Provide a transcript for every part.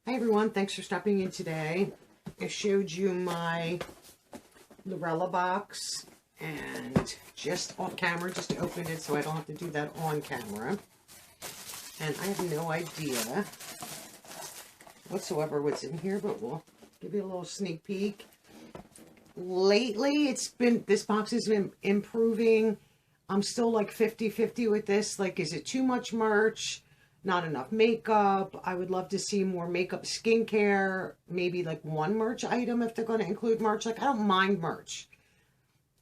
Hi everyone, thanks for stopping in today. I showed you my Lurella box and just off camera, just opened it so I don't have to do that on camera. And I have no idea whatsoever what's in here, but we'll give you a little sneak peek. Lately, this box has been improving. I'm still like 50-50 with this. Like, is it too much merch? Not enough makeup? I would love to see more makeup, skincare, maybe like one merch item if they're going to include merch. Like, I don't mind merch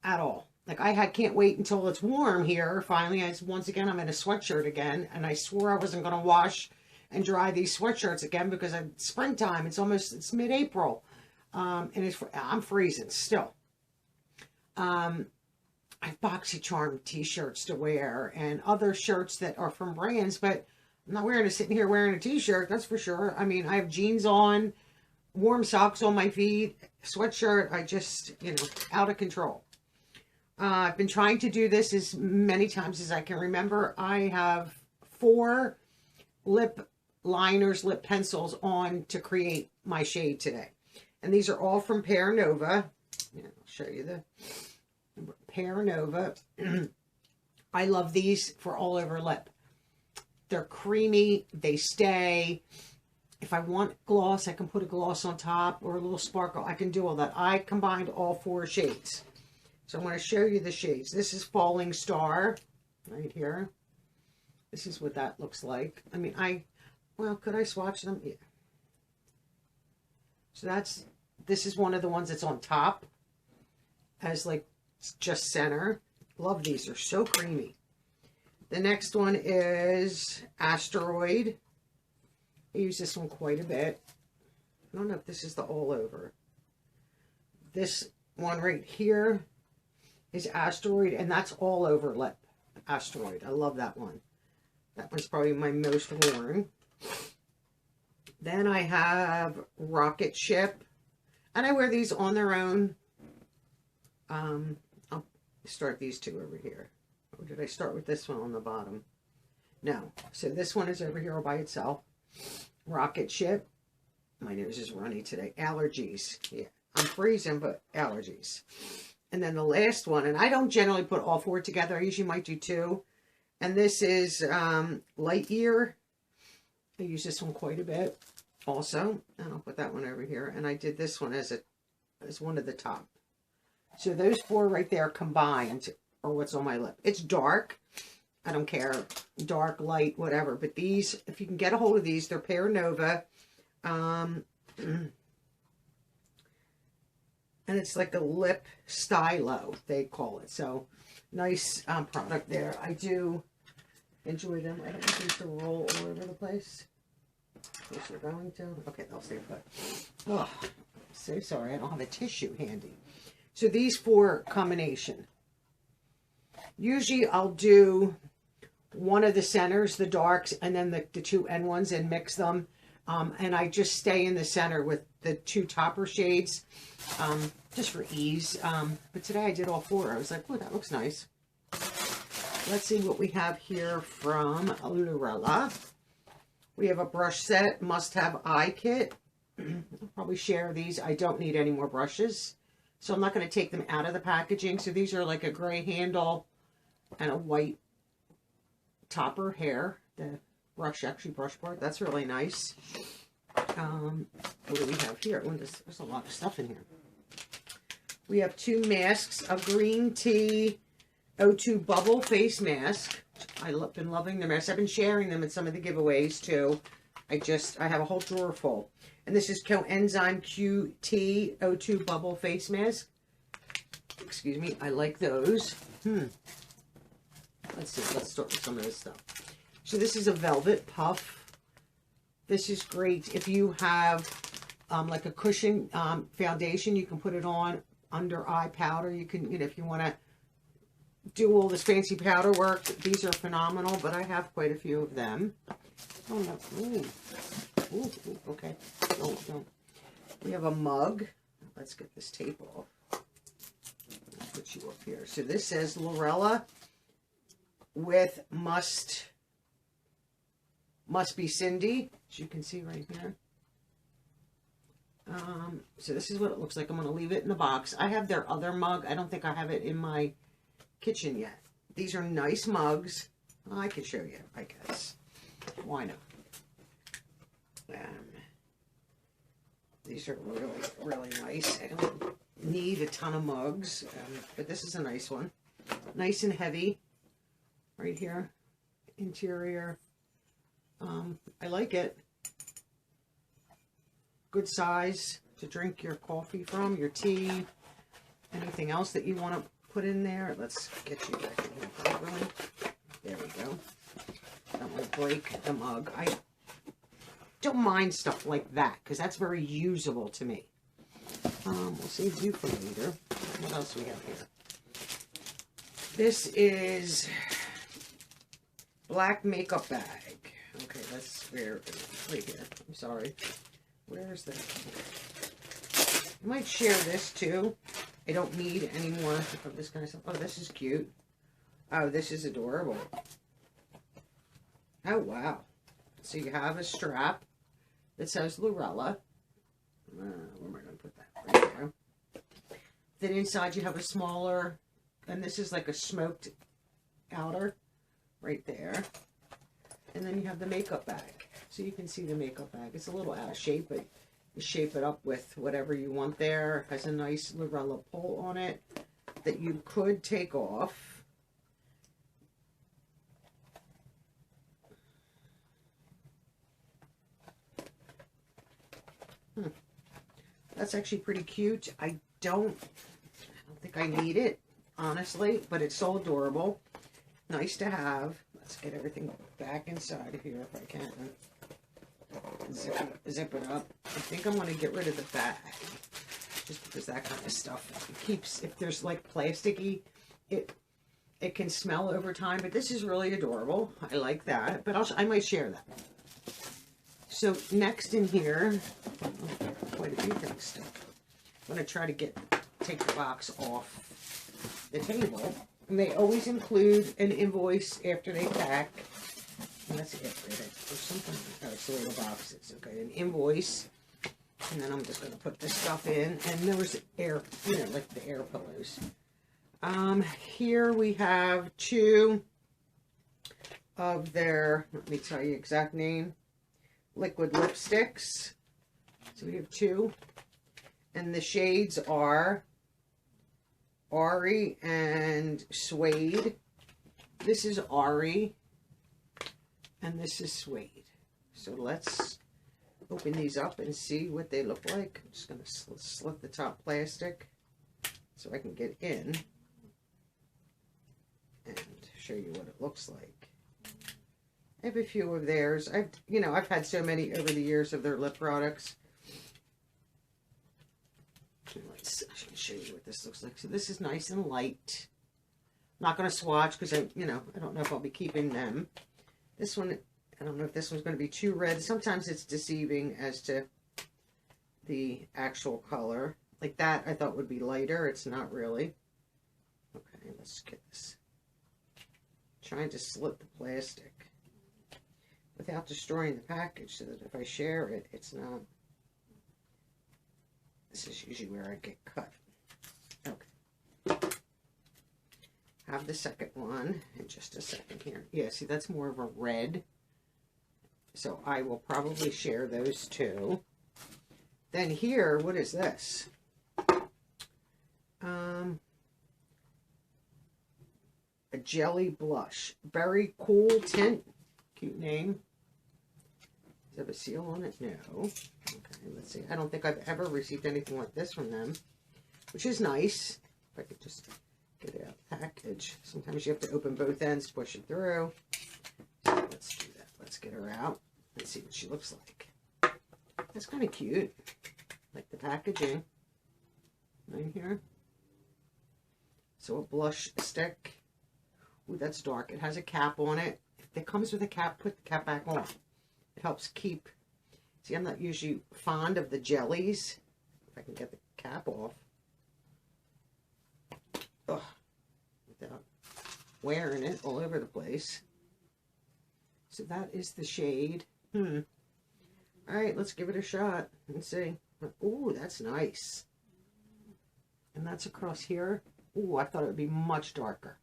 at all. Like, can't wait until it's warm here. Finally, once again, I'm in a sweatshirt again, and I swore I wasn't going to wash and dry these sweatshirts again because it's springtime. It's mid-April, and I'm freezing still. I have BoxyCharm t-shirts to wear and other shirts that are from brands, but I'm not sitting here wearing a t-shirt, that's for sure. I mean, I have jeans on, warm socks on my feet, sweatshirt. I just, out of control. I've been trying to do this as many times as I can remember. I have 4 lip liners, lip pencils on to create my shade today. And these are all from Pear Nova. Yeah, I'll show you the Pear Nova. I love these for all over lip. They're creamy, they stay. If I want gloss, I can put a gloss on top or a little sparkle. I can do all that. I combined all 4 shades. So I'm going to show you the shades. This is Falling Star right here. This is what that looks like. I mean, well, could I swatch them? Yeah. So this is one of the ones that's on top as like just center. Love these. They're so creamy. The next one is Asteroid. I use this one quite a bit. I don't know if this is the all over. This one right here is Asteroid, and that's all over lip. Asteroid. I love that one. That one's probably my most worn. Then I have Rocket Ship, and I wear these on their own. I'll start these 2 over here. Or did I start with this one on the bottom? No. So this one is over here all by itself. Rocket Ship. My nose is runny today. Allergies. Yeah, I'm freezing, but allergies. And then the last one, and I don't generally put all 4 together. I usually might do 2. And this is Lightyear. I use this one quite a bit also. And I'll put that one over here. And I did this one as one of the top. So those 4 right there combined or what's on my lip. It's dark. I don't care. Dark, light, whatever. But these, if you can get a hold of these, they're Pear Nova. And it's like a lip stylo, they call it. So, nice product there. I do enjoy them. I don't want these to roll all over the place. Of course they're going to. Okay, they'll stay put. Oh, so sorry. I don't have a tissue handy. So, these 4 combination. Usually I'll do one of the centers, the darks, and then the 2 end ones and mix them. And I just stay in the center with the 2 topper shades, just for ease. But today I did all 4. I was like, oh, that looks nice. Let's see what we have here from Lurella. We have a brush set, must-have eye kit. I'll probably share these. I don't need any more brushes, so I'm not going to take them out of the packaging. So these are like a gray handle and a white topper hair. The brush part. That's really nice. What do we have here? Oh, there's a lot of stuff in here. We have 2 masks, a green tea O2 bubble face mask. I've been loving the masks. I've been sharing them in some of the giveaways too. I have a whole drawer full. And this is Coenzyme QT O2 bubble face mask. Excuse me. I like those. Let's see. Let's start with some of this stuff. So this is a velvet puff. This is great if you have like a cushion foundation. You can put it on under eye powder. You can, if you want to do all this fancy powder work, these are phenomenal. But I have quite a few of them. Oh no! Ooh, okay. Don't. We have a mug. Let's get this tape off. I'll put you up here. So this says Lurella with must be Cindy, as you can see right here. So this is what it looks like. I'm going to leave it in the box. I have their other mug. I don't think I have it in my kitchen yet. These are nice mugs. I can show you, I guess. Why not? These are really, really nice. I don't need a ton of mugs, but this is a nice one. Nice and heavy. Right here. Interior. I like it. Good size to drink your coffee from, your tea, anything else that you want to put in there. Let's get you back in here properly. There we go. Don't want to break the mug. I don't mind stuff like that because that's very usable to me. We'll save you for later. What else do we have here? This is black makeup bag. Okay, that's where, right here. I'm sorry. Where is that? I might share this too. I don't need any more of this kind of stuff. Oh, this is cute. Oh, this is adorable. Oh, wow. So you have a strap that says Lurella. Where am I going to put that? Right there. Then inside you have a smaller, and this is like a smoked outer right there. And then you have the makeup bag. So you can see the makeup bag. It's a little out of shape, but you shape it up with whatever you want there. It has a nice Lurella pull on it that you could take off. That's actually pretty cute. I don't think I need it, honestly, but it's so adorable. Nice to have. Let's get everything back inside of here if I can. Zip it up. I think I'm going to get rid of the bag, just because that kind of stuff keeps, if there's like plasticky, it can smell over time, but this is really adorable. I like that, but I might share that. So next in here, quite a few things still. I'm going to try to take the box off the table. And they always include an invoice after they pack. And that's it, right? Or something. Oh, it's the way the box is. Okay, an invoice. And then I'm just going to put this stuff in. And there was air, you know, like the air pillows. Here we have 2 of their, let me tell you exact name, liquid lipsticks. So we have 2. And the shades are Ari and Suede. This is Ari. And this is Suede. So let's open these up and see what they look like. I'm just going to slit the top plastic so I can get in and show you what it looks like. I have a few of theirs. I've had so many over the years of their lip products. I can show you what this looks like. So this is nice and light. I'm not going to swatch because I don't know if I'll be keeping them. This one, I don't know if this one's going to be too red. Sometimes it's deceiving as to the actual color. Like that, I thought would be lighter. It's not really. Okay, let's get this. Trying to slit the plastic without destroying the package so that if I share it, it's not. This is usually where I get cut. Okay. Have the second one in just a second here. Yeah, see, that's more of a red. So I will probably share those 2. Then here, what is this? A jelly blush. Very cool tint. Cute name. Does it have a seal on it? No. Okay, let's see. I don't think I've ever received anything like this from them, which is nice. If I could just get it out of the package. Sometimes you have to open both ends, push it through. So let's do that. Let's get her out and see what she looks like. That's kind of cute. Like the packaging right here. So a blush stick. Ooh, that's dark. It has a cap on it. If it comes with a cap, put the cap back on. It helps keep. See, I'm not usually fond of the jellies. If I can get the cap off. Ugh. Without wearing it all over the place. So that is the shade. Alright, let's give it a shot and see. Ooh, that's nice. And that's across here. Ooh, I thought it would be much darker.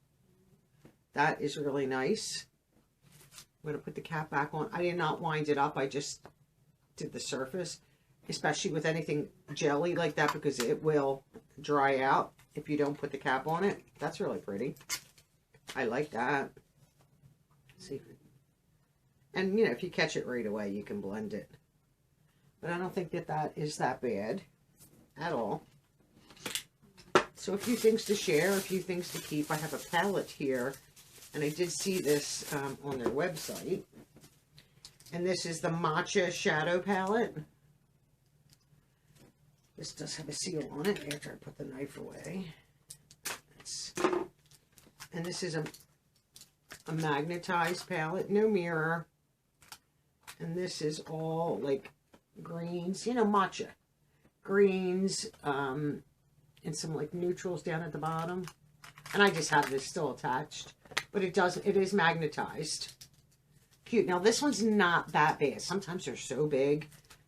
That is really nice. I'm going to put the cap back on. I did not wind it up. I just did the surface, especially with anything jelly like that, because it will dry out if you don't put the cap on it. That's really pretty. I like that. Let's see. And, you know, if you catch it right away, you can blend it. But I don't think that that is that bad at all. So a few things to share, a few things to keep. I have a palette here, and I did see this on their website. And this is the Matcha Shadow Palette. This does have a seal on it after I put the knife away. And this is a magnetized palette, no mirror. And this is all like greens, you know, matcha. Greens, and some like neutrals down at the bottom. And I just have this still attached. But it is magnetized. Cute. Now this one's not that bad. Sometimes they're so big,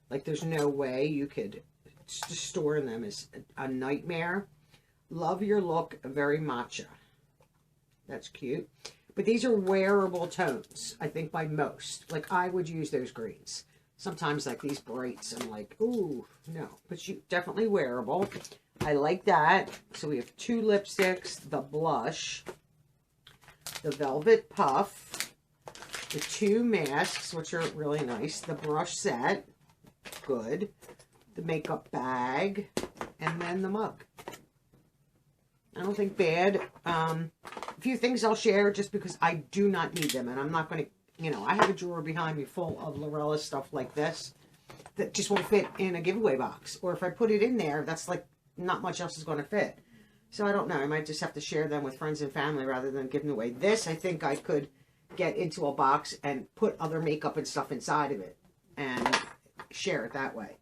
like there's no way you could store them. Is a nightmare. Love your look, very matcha. That's cute. But these are wearable tones, I think, by most. Like, I would use those greens. Sometimes, like, these brights, I'm like, ooh, no. But you definitely wearable. I like that. So we have 2 lipsticks, the blush, the Velvet Puff, the 2 masks, which are really nice, the brush set, good, the makeup bag, and then the mug. I don't think bad. A few things I'll share just because I do not need them, and I'm not going to, you know, I have a drawer behind me full of Lurella stuff like this that just won't fit in a giveaway box. Or if I put it in there, that's like not much else is going to fit. So I don't know. I might just have to share them with friends and family rather than giving away. This, I think I could get into a box and put other makeup and stuff inside of it and share it that way.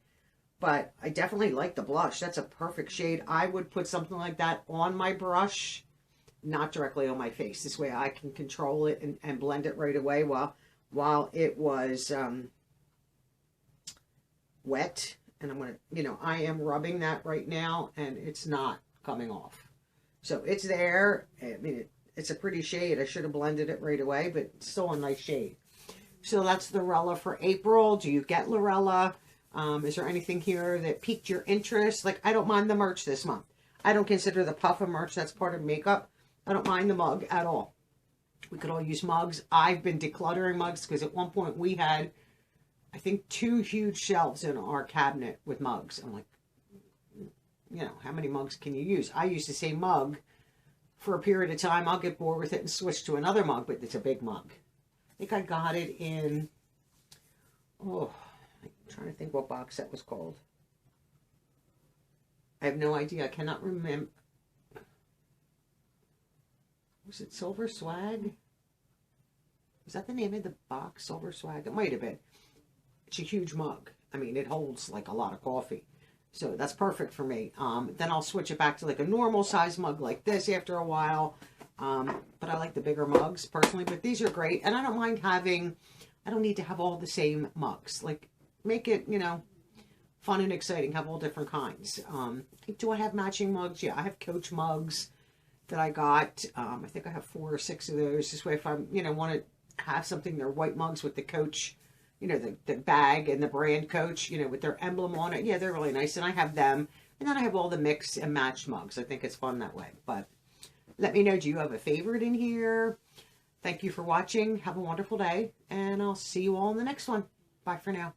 But I definitely like the blush. That's a perfect shade. I would put something like that on my brush, not directly on my face. This way I can control it and blend it right away while it was wet. And I'm going to, you know, I am rubbing that right now, and it's not coming off. So it's there. I mean, it's a pretty shade. I should have blended it right away, but it's still a nice shade. So that's the Lurella for April. Do you get Lurella? Is there anything here that piqued your interest? Like, I don't mind the merch this month. I don't consider the puff of merch. That's part of makeup. I don't mind the mug at all. We could all use mugs. I've been decluttering mugs because at one point we had, I think, 2 huge shelves in our cabinet with mugs. I'm like, you know, how many mugs can you use? I use the same mug for a period of time. I'll get bored with it and switch to another mug, but it's a big mug. I think I got it in, oh, I'm trying to think what box that was called. I have no idea. I cannot remember. Was it Silver Swag? Was that the name of the box? Silver Swag? It might have been. It's a huge mug. I mean, it holds like a lot of coffee. So that's perfect for me. Then I'll switch it back to like a normal size mug like this after a while. But I like the bigger mugs personally. But these are great. And I don't mind having, I don't need to have all the same mugs. Like, make it, you know, fun and exciting. Have all different kinds. Do I have matching mugs? Yeah, I have Coach mugs that I got. I think I have 4 or 6 of those. This way, if I'm, you know, want to have something, they're white mugs with the Coach, you know, the bag and the brand Coach, you know, with their emblem on it. Yeah, they're really nice. And I have them. And then I have all the mix and match mugs. I think it's fun that way. But let me know, do you have a favorite in here? Thank you for watching. Have a wonderful day. And I'll see you all in the next one. Bye for now.